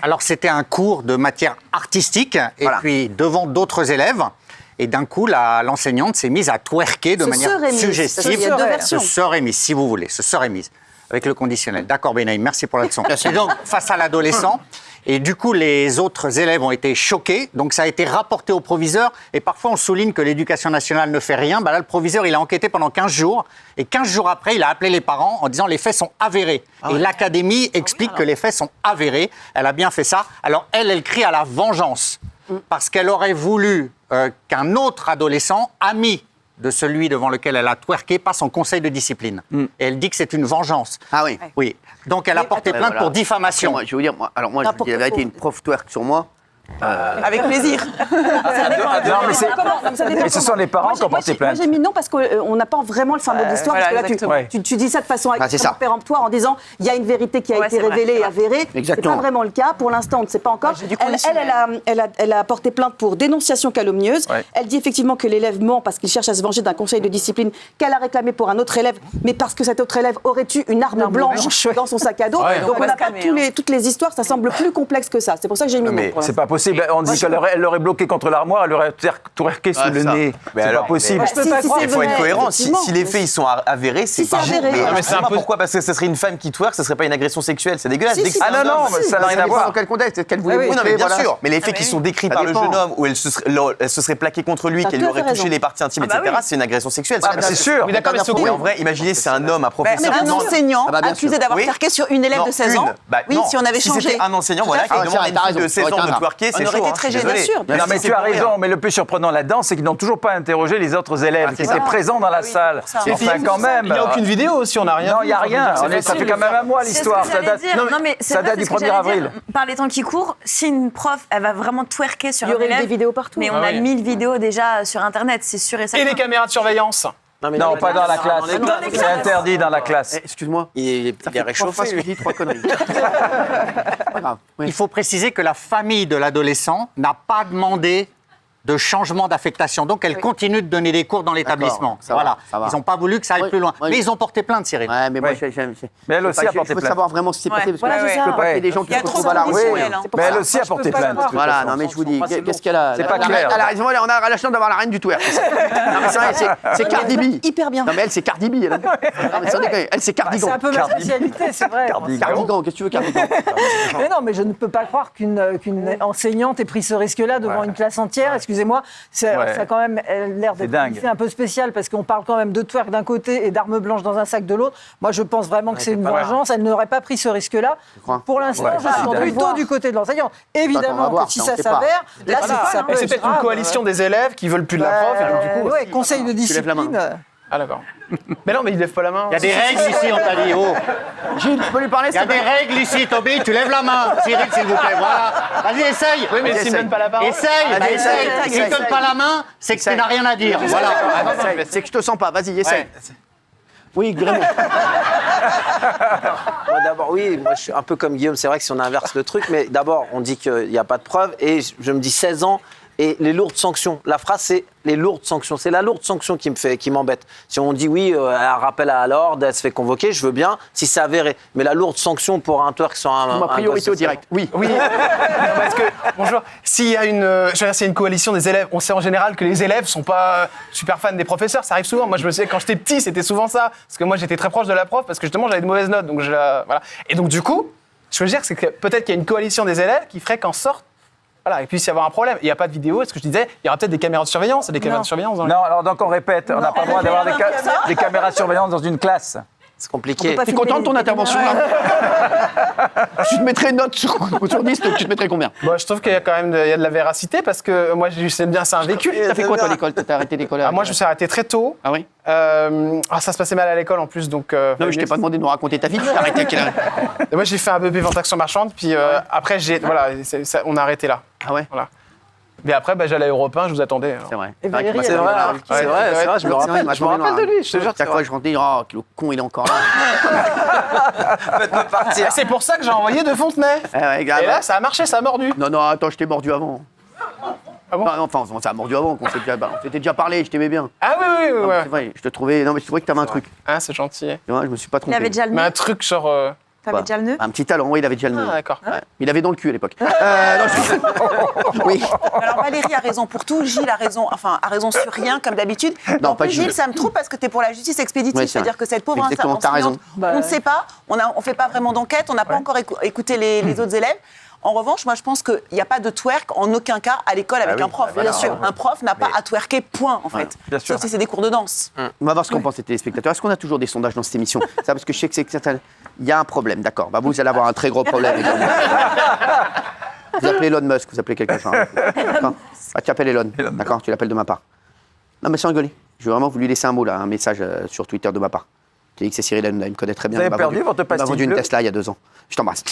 Alors, c'était un cours de matière artistique, et puis devant d'autres élèves. Et d'un coup, l'enseignante s'est mise à twerker de manière suggestive. Il y a deux versions. Se serait mise, si vous voulez, se serait mise. Avec le conditionnel. D'accord, Benaïm, merci pour la leçon. Et donc, face à l'adolescent, et du coup, les autres élèves ont été choqués. Donc, ça a été rapporté au proviseur. Et parfois, on souligne que l'éducation nationale ne fait rien. Bah là, le proviseur, il a enquêté pendant 15 jours. Et 15 jours après, il a appelé les parents en disant les faits sont avérés. Et l'académie explique que les faits sont avérés. Elle a bien fait ça. Alors, elle crie à la vengeance. Parce qu'elle aurait voulu qu'un autre adolescent, ami de celui devant lequel elle a twerké, passe en conseil de discipline. Et elle dit que c'est une vengeance. Ah oui. Oui. Donc elle a porté plainte pour diffamation. Moi, je vais vous dire, je vous dis la vérité, une prof twerk sur moi. Avec plaisir. Non, mais ce sont les parents qui ont porté plainte. Moi, j'ai mis non parce qu'on n'a pas vraiment le fin mot de l'histoire. Voilà, parce que là, tu dis ça de façon extrêmement péremptoire en disant il y a une vérité qui a été révélée et avérée. C'est pas vraiment le cas. Pour l'instant, on ne sait pas encore. Elle a porté plainte pour dénonciation calomnieuse. Elle dit effectivement que l'élève ment parce qu'il cherche à se venger d'un conseil de discipline qu'elle a réclamé pour un autre élève, mais parce que cet autre élève aurait eu une arme blanche dans son sac à dos. Donc on n'a pas toutes les histoires. Ça semble plus complexe que ça. C'est pour ça que j'ai mis non. C'est pas possible. On dit qu'elle l'aurait bloqué contre l'armoire, elle l'aurait twerké sous le nez. C'est pas possible. Il faut être cohérent. Si les faits ils sont avérés, c'est pas pourquoi ? Parce que ce serait une femme qui twerk, ce serait pas une agression sexuelle. C'est dégueulasse. Ah non, ça n'a rien à voir. Dans quel contexte ? Qu'elle voulait Oui, non, mais bien sûr. Mais les faits qui sont décrits par le jeune homme, où elle se serait plaquée contre lui, qu'elle lui aurait touché les parties intimes, etc., c'est une agression sexuelle. C'est sûr. Oui, d'accord, mais en vrai, imaginez, c'est un homme, un professeur. Mais un enseignant accusé d'avoir twerké sur une élève de 16 ans. Oui, si on avait changé. Si c'était un enseignant, voilà, qui demande à une fille de 16 ans de twerker, c'est chaud. On aurait été très gênés, bien sûr. Non, mais tu as raison, mais le plus surprenant là-dedans, c'est qu'ils n'ont toujours pas interrogé les autres élèves qui étaient présents dans la salle. Enfin, quand même. Il n'y a aucune vidéo aussi, on n'a rien. Non, il n'y a rien. Ça fait quand même un mois l'histoire. Ça date du 1er avril. Par les temps qui courent, si une prof, elle va vraiment twerker sur un élève... Il y aurait des vidéos partout. Mais on a 1000 vidéos déjà sur Internet, c'est sûr et certain. Et les caméras de surveillance. Non, pas dans la classe. C'est interdit dans la classe. Excuse-moi. Il est réchauffé. Je dis 3 conneries. Pas grave. Il faut préciser que la famille de l'adolescent n'a pas demandé de changement d'affectation. Donc, elle continue de donner des cours dans l'établissement. Voilà. Ils n'ont pas voulu que ça aille plus loin. Mais ils ont porté plainte, Cyril. Ouais, mais moi, Mais elle aussi a porté je veux plainte. savoir vraiment ce qui s'est passé. Parce que Voilà, je peux pas qu'il y ait des gens qui se retrouvent à la rue. Mais elle aussi a porté plainte. Voilà, non, mais je vous dis, qu'est-ce qu'elle a ? C'est pas clair. Elle a raison, on a la chance d'avoir la reine du twerk. Non, mais c'est vrai, c'est Cardi B. Hyper bien. Non, mais elle, c'est Cardi B. Non, mais sans déconner, elle, c'est Cardigan. C'est un peu ma spécialité, c'est vrai. Cardigan, qu'est-ce que tu veux, Cardigan ? Mais non, mais je ne peux pas croire qu'une enseignante ait pris ce risque-là devant une classe entière. Excusez-moi, ça a quand même l'air d'être un peu spécial parce qu'on parle quand même de twerk d'un côté et d'armes blanches dans un sac de l'autre. Moi, je pense vraiment que c'est une vengeance. Elle n'aurait pas pris ce risque-là. Pour l'instant, je suis plutôt du côté de l'enseignant. Évidemment que si ça s'avère, là, ça peut être c'est peut-être une coalition des élèves qui veulent plus de la prof. Et donc, du coup, oui, conseil de discipline. Ah d'accord. Mais non, mais il lève pas la main. Il y a des règles ici, on t'a dit. Oh. Gilles, tu peux lui parler ? Il y a des règles ici, Toby, tu lèves la main. Cyril, s'il vous plaît, voilà. Vas-y, essaye. Oui, mais s'il ne donne pas la parole. Essaye. S'il ne donne pas la main, c'est que tu n'as rien à dire. Voilà. C'est que je te sens pas, vas-y, essaye. Oui, vraiment. Moi, d'abord, moi, je suis un peu comme Guillaume. C'est vrai que si on inverse le truc, mais d'abord, on dit qu'il n'y a pas de preuves. Et je me dis 16 ans et les lourdes sanctions. La phrase, c'est les lourdes sanctions. C'est la lourde sanction qui m'embête. Si on dit oui, un rappel à l'ordre, elle se fait convoquer, je veux bien, si c'est avéré. Mais la lourde sanction pour un twerk sur un. Ma priorité au direct. Oui. Non, parce que, bonjour, s'il y a une coalition des élèves, on sait en général que les élèves sont pas super fans des professeurs, ça arrive souvent. Moi, je me sais, quand j'étais petit, c'était souvent ça. Parce que moi, j'étais très proche de la prof, parce que justement, j'avais de mauvaises notes. Donc, voilà. Et donc, du coup, ce que je veux dire, c'est que peut-être qu'il y a une coalition des élèves qui ferait qu'en sorte. Voilà, il puisse y avoir un problème. Il n'y a pas de vidéo, est-ce que je disais, il y aura peut-être des caméras de surveillance. Non, alors donc on répète, on n'a pas le droit d'avoir des caméras de surveillance dans une classe. C'est compliqué. T'es content de ton intervention là ? Tu te mettrais une note sur 10, tu te mettrais combien ? Bon, je trouve qu'il y a quand même de la véracité parce que moi, c'est un vécu. T'as fait quoi toi à l'école ? T'as arrêté l'école ? Moi, je me suis arrêté très tôt. Ah oui ? Ça se passait mal à l'école en plus, donc. Non, mais je t'ai pas demandé de nous raconter ta vie. T'as arrêté à quelle heure ? Moi, j'ai fait un BEP vente action marchande, puis après, on a arrêté là. Ah ouais ? Voilà. Mais après, j'allais à Europe 1, je vous attendais. C'est vrai. Et Valérie, C'est vrai, je me rappelle de lui, je te jure. Chaque fois, je rentrais, oh, le con, il est encore là. Faites-moi partir. C'est pour ça que j'ai envoyé de Fontenay. Et là, ça a marché, ça a mordu. Non, attends, je t'ai mordu avant. Ah bon ? Non, enfin, ça a mordu avant, on s'était déjà parlé, je t'aimais bien. Ah oui. C'est vrai, je te trouvais que t'avais un truc. Ah, c'est gentil. Tu vois, je me suis pas trompé. Il avait déjà le Mais un truc genre. T'avais déjà le nœud? Un petit talon, oui, il avait déjà le nœud. Ah, d'accord. Ouais. Il avait dans le cul à l'époque. Oui. Alors Valérie a raison pour tout, Gilles a raison sur rien comme d'habitude. Non, pas Gilles, ça me trouve parce que tu es pour la justice expéditive, Oui, c'est-à-dire que cette pauvre exactement, t'as raison. on ne sait pas, on fait pas vraiment d'enquête, on n'a pas encore écouté les autres élèves. En revanche, moi je pense qu'il n'y a pas de twerk en aucun cas à l'école avec un prof. Bien sûr, un prof n'a pas à twerker, point en fait. Bien sûr. Sauf si c'est des cours de danse. On va voir ce qu'en pensent les téléspectateurs. Est-ce qu'on a toujours des sondages dans cette émission? Ça, parce que je sais que c'est certain. Il y a un problème, d'accord. Bah, vous allez avoir un très gros problème. Vous appelez Elon Musk, vous appelez quelqu'un. Ah, tu appelles Elon, d'accord? Tu l'appelles de ma part. Non, mais sans rigoler. Je veux vraiment vous lui laisser un mot là, un message sur Twitter de ma part. Tu dis que c'est Cyril Hanouna, il me connaît très bien. Vous avez perdu votre pastille bleue. Il m'a vendu une Tesla il y a 2 ans. Je t'embrasse.